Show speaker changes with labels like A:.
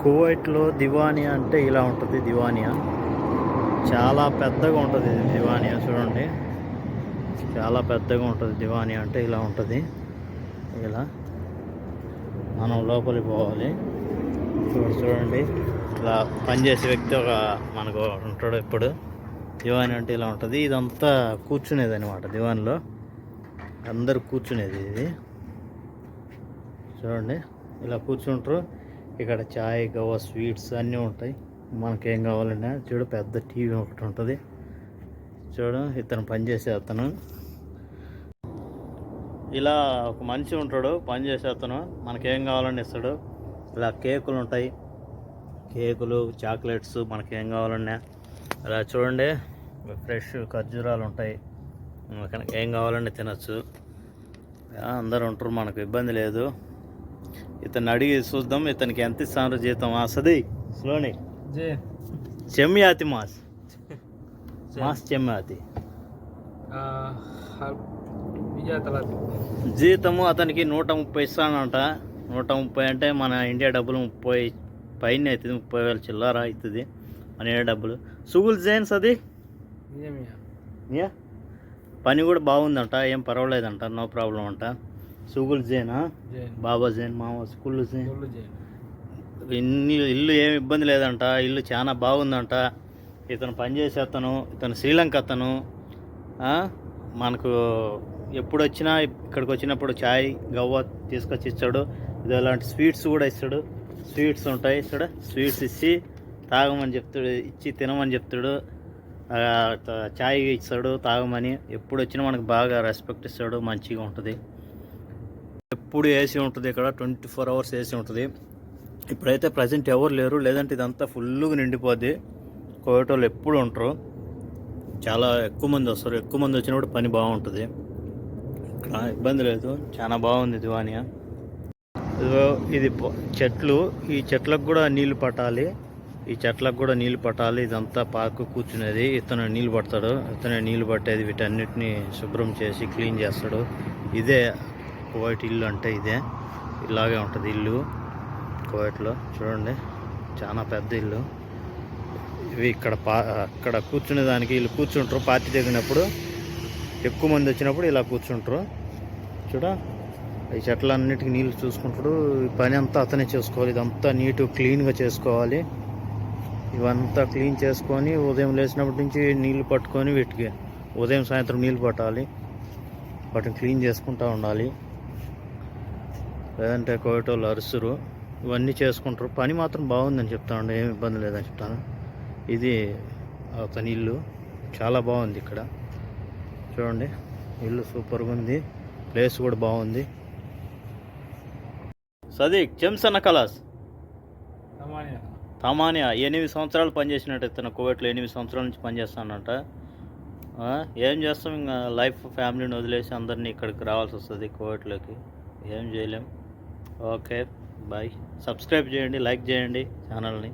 A: కువైట్లో దివానియా అంటే ఇలా ఉంటుంది. దివానియా చాలా పెద్దగా ఉంటుంది. దివానియా చూడండి, చాలా పెద్దగా ఉంటుంది. దివానియా అంటే ఇలా ఉంటుంది. ఇలా మనం లోపలికి పోవాలి. చూడండి, ఇలా పనిచేసే వ్యక్తి ఒక మనకు ఉంటాడు. ఇప్పుడు దివాని అంటే ఇలా ఉంటుంది. ఇదంతా కూర్చునేది అనమాట. దివాన్లో అందరు కూర్చునేది ఇది. చూడండి, ఇలా కూర్చుంటారు. ఇక్కడ చాయ్, గవ్వ, స్వీట్స్ అన్నీ ఉంటాయి. మనకేం కావాలన్నా చూడు, పెద్ద టీవీ ఒకటి ఉంటుంది. చూడు, ఇతను పనిచేసే అతను. ఇలా ఒక మనిషి ఉంటాడు పనిచేసే అతను. మనకేం కావాలని ఇస్తాడు. ఇలా కేకులు ఉంటాయి, కేకులు, చాక్లెట్స్, మనకేం కావాలన్నా. అలా చూడండి, ఫ్రెష్ ఖర్జూరాలు ఉంటాయి. మనకి ఏం కావాలన్నా తినచ్చు. అందరూ ఉంటారు, మనకు ఇబ్బంది లేదు. ఇతన్ని అడిగి చూద్దాం, ఇతనికి ఎంత ఇస్తాను జీతం. సది స్లోని చెమ్యాతి మాస్ చెమ్యాతి జీతము అతనికి 130 ఇస్తానంట. 130 అంటే మన ఇండియా డబ్బులు 30 పైన అవుతుంది. 30,000 చిల్లర అవుతుంది మన ఇండియా డబ్బులు. సుగుల్ జైన్స్ అది పని కూడా బాగుందంట, ఏం పర్వాలేదంట, నో ప్రాబ్లం అంట. సుగుల్ జైనా, బాబా జైన్, మామ స్కూల్ జైన్. ఇల్లు ఏమి ఇబ్బంది లేదంట, ఇల్లు చాలా బాగుందంట. ఇతను పనిచేసే అతను, ఇతను శ్రీలంక అతను. మనకు ఎప్పుడు వచ్చినా ఇక్కడికి వచ్చినప్పుడు చాయ్, గవ్వ తీసుకొచ్చి ఇస్తాడు. ఇది అలాంటి స్వీట్స్ కూడా ఇస్తాడు. స్వీట్స్ ఉంటాయి ఇక్కడ. స్వీట్స్ ఇచ్చి తాగమని చెప్తాడు, ఇచ్చి తినమని చెప్తాడు. చాయ్ ఇస్తాడు తాగమని. ఎప్పుడు వచ్చినా మనకు బాగా రెస్పెక్ట్ ఇస్తాడు, మంచిగా ఉంటుంది. ఎప్పుడు ఏసీ ఉంటుంది ఇక్కడ, 24 hours ఏసీ ఉంటుంది. ఇప్పుడైతే ప్రజెంట్ ఎవరు లేరు, లేదంటే ఇదంతా ఫుల్గా నిండిపోద్ది. కోవిడ్ వాళ్ళు ఎప్పుడు ఉంటారు, చాలా ఎక్కువ మంది వస్తారు. ఎక్కువ మంది వచ్చినప్పుడు పని బాగుంటుంది. ఇక్కడ ఇబ్బంది లేదు, చాలా బాగుంది దివానియా. ఇది చెట్లు, ఈ చెట్లకు కూడా నీళ్లు పట్టాలి. ఈ చెట్లకు కూడా నీళ్లు పట్టాలి. ఇదంతా పార్కు కూర్చునేది. ఇతను నీళ్ళు పడతాడు, ఇతనే నీళ్ళు పట్టేది. వీటన్నిటిని శుభ్రం చేసి క్లీన్ చేస్తాడు. ఇదే కువైట్ ఇల్లు అంటే ఇదే. ఇలాగే ఉంటుంది ఇల్లు కువైట్లో. చూడండి, చాలా పెద్ద ఇల్లు. ఇవి అక్కడ కూర్చునే దానికి వీళ్ళు కూర్చుంటారు. పార్టీ తగినప్పుడు ఎక్కువ మంది వచ్చినప్పుడు ఇలా కూర్చుంటారు. చూడ, ఈ చెట్లన్నిటికీ నీళ్ళు చూసుకుంటాడు. ఈ పని అంతా అతనే చేసుకోవాలి. ఇదంతా నీట్గా క్లీన్గా చేసుకోవాలి. ఇవంతా క్లీన్ చేసుకొని ఉదయం లేచినప్పటి నుంచి నీళ్ళు పట్టుకొని వీటికి ఉదయం సాయంత్రం నీళ్ళు పట్టాలి. వాటిని క్లీన్ చేసుకుంటూ ఉండాలి, లేదంటే కోవిడ్ వాళ్ళు అరుసురు. ఇవన్నీ చేసుకుంటారు. పని మాత్రం బాగుందని చెప్తాను, ఏమి ఇబ్బంది లేదని చెప్తాను. ఇది అతని ఇల్లు, చాలా బాగుంది ఇక్కడ. చూడండి, ఇల్లు సూపర్గా ఉంది, ప్లేస్ కూడా బాగుంది. సదీక్ చెంసన్న కలాస్ తమానియా 8 సంవత్సరాలు పనిచేసినట్టు. ఇతను కువైట్లో 8 సంవత్సరాల నుంచి పనిచేస్తానంట. ఏం చేస్తాం, ఇంకా లైఫ్, ఫ్యామిలీని వదిలేసి అందరినీ ఇక్కడికి రావాల్సి వస్తుంది కువైట్లోకి. ఏం చేయలేం. Okay, bye. సబ్స్క్రైబ్ చేయండి, లైక్ చేయండి ఛానల్ని.